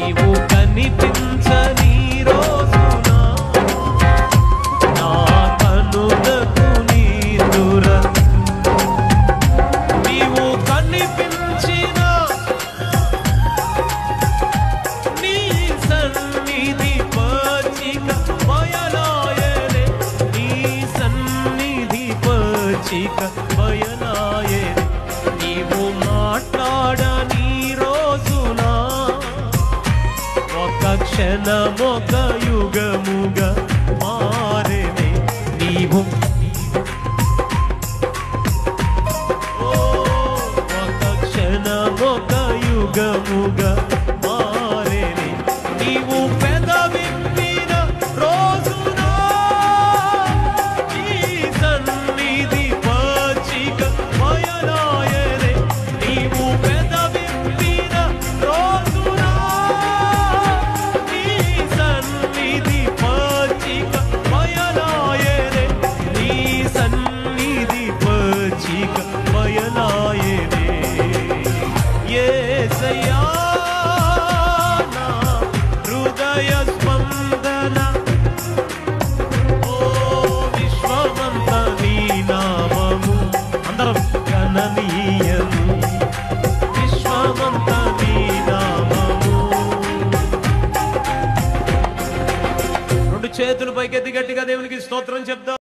నీవు కనిపించని రోజున నా కనులకు నిద్ర నీవు కనిపించిన నీ సన్నిధి పచ్చిక బయలాయనే నీ సన్నిధి పచ్చిక బయలాయనే నీవు మాట్లాడని రోజున ఒక క్షణమొక యుగముగా మారేనే నీవు ఒక క్షణమొక యుగముగా మారేనే నీవు పెదవిప్పిన రోజున నీ సన్నిధి పచ్చిక బయలాయనే నీవు పెదవిప్పిన రోజున నీ సన్నిధి పచ్చిక బయలాయనే నీ సన్నిధి పచ్చిక బయలాయనే యేసయ్యా నా హృదయ స్పందన ఓ విశ్వమంత నీ నామము అందరం గణనీయము విశ్వమంత నీ నామము రెండు చేతులు పైకెత్తి గట్టిగా దేవునికి స్తోత్రం చెప్దాం.